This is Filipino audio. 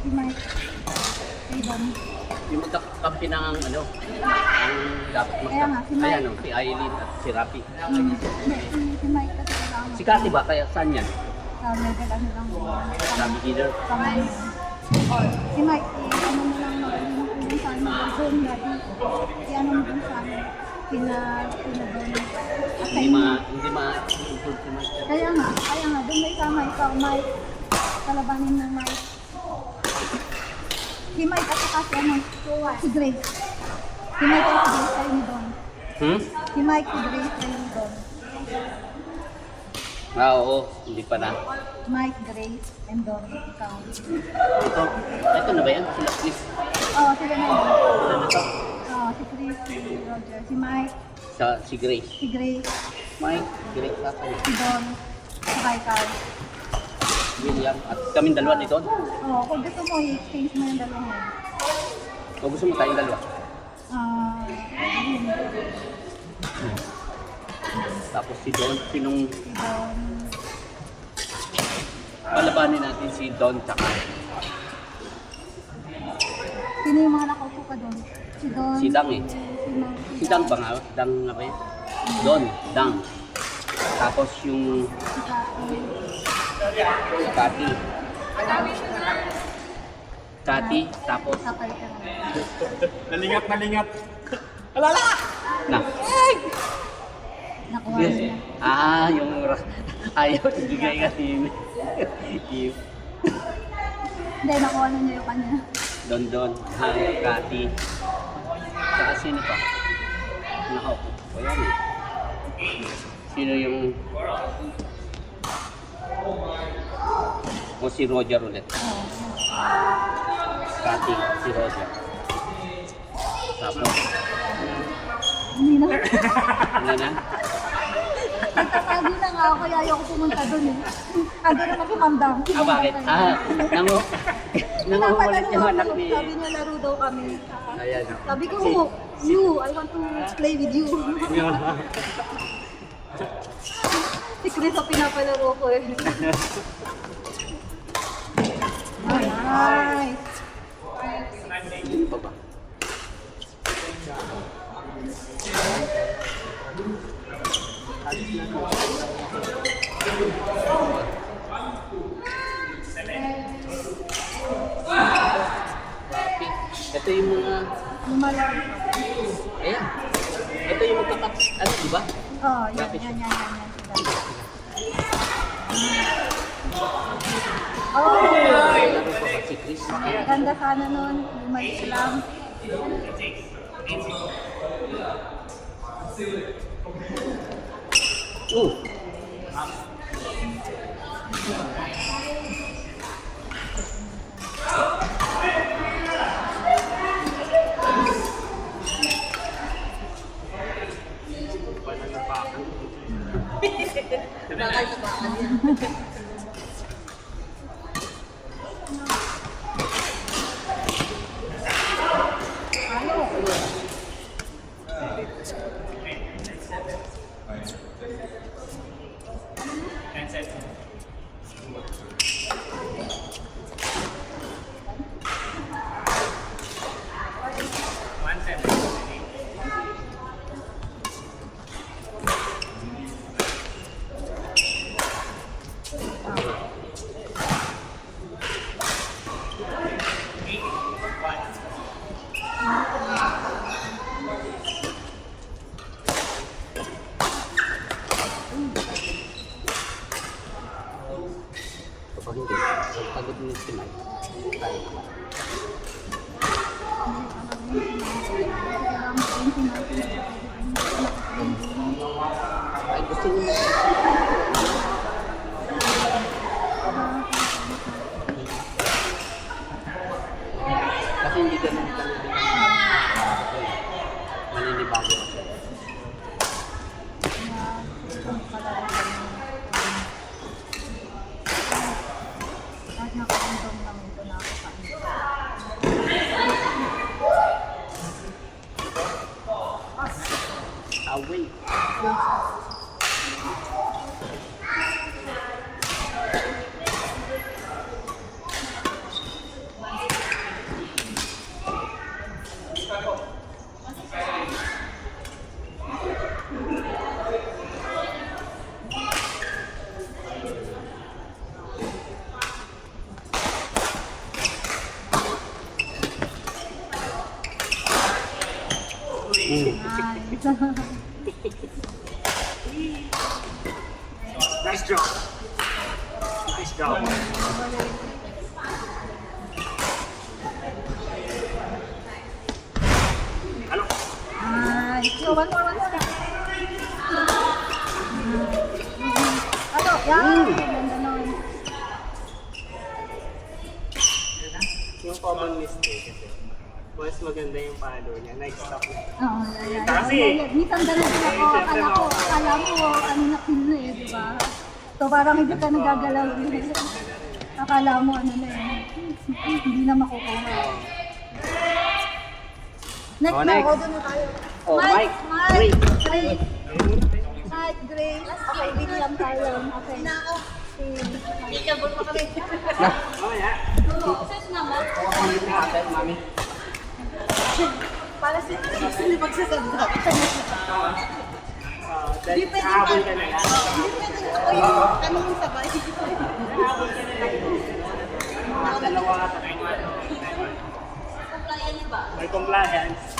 Si Mike. Si Don. Yung magkakampi ng ano, ang dapat Kaya nga, si Mike. Ayan o, si Aileen at si Rafi. Si Mike kasi kasama. Si Cathy ba? Kaya saan yan? Sa level ano lang. Sabi healer. Si Mike, ano mo lang yung sa ano, doon dati. Ano mo dun sa ano, pina doon. Hindi ma-improve si Mike. Kaya nga, doon may sama ikaw, Mike. Kalabanin mo, Mike. Si Mike at saka si ano, si Grace. Si Mike at si Grace kayo ni Don. Si Mike, si Grace kayo ni Don. Oo, hindi pa na. Mike, Grace, and Don. Ikaw. Ito na ba yan? Sila Chris. Oo, sila na yun. Sila na to. Oo, si Chris, si Roger, si Mike, Si Grace. si Grace, Mike, Grace, saan? si Don, saka ikaw. William. At kaming dalawa ni Don. Oo, kung gusto mo, i-exchange mo yung dalawang yun. O gusto mo tayong dalawa? Yun. Tapos si Don, sinong Si Don. palabanin natin si Don tsaka Sino yung mga nakaupo ka doon? Si Don. si Dang eh. Si Dang ba nga? Dang nga ba yun? Don, Dang. Tapos yung Si Kati. si Cathy. Cathy, tapos Sakay ka na. Nalingat. Alala! na. Nakuha niya. Yung ayaw ibigay kasi yung Hindi, nakuha na niya yung kanya. Don, Cathy. Saka sino pa? Nakaupo. O yan eh. Sino yung o si Roger ulit. Oo. Cathy, si Roger. Tapos, Hindi na. ano na? Nagkakagi na nga ako, kaya ayaw ko pumunta doon eh. Ando naman si Mandam. Bakit? Nangungulit yung anak ni... Sabi niya laro daw kami. Ayan. Sabi ko, I want to play with you. Si Chris ang pinapalaro ko eh. Nice. Sino pa ba? Ito yung mga... Lumalang. Ayan. Ito yung magkakap... Ano, di ba? Oh, yan. Oh, Laro pa ba si Chris? ganda sana nun. Lumalis lang. Kapag hindi, pagod mo si Mike. Ay, gusto niyo kasi hindi ganun talaga. Maninibago kasi. Kahit nakakandong lang ito na ako kain. Away. Nice. Nice job. Nice job. Ano? Nice. So, one more. Ano? Yan. Ganda nun. Yung common mistake kasi mas maganda yung palo niya, nag-stop na. Oo, yan. Kasi, Minsan ganun din ako. Akala mo, ano na kill na eh, di ba? So, parang hindi ka nagagalaw. Akala mo, ano na eh. Hindi na makukuha. Next Oh, na, next. doon na tayo. Oh, Mike. Grace. Mike, Grace. Okay, William tayo. Okay. Ikabot mo kami. Mamaya. Mami. Para sino magsasanda. Dahil habol ka na lang. Ano yung sabay? Mga dalawa at may compliance.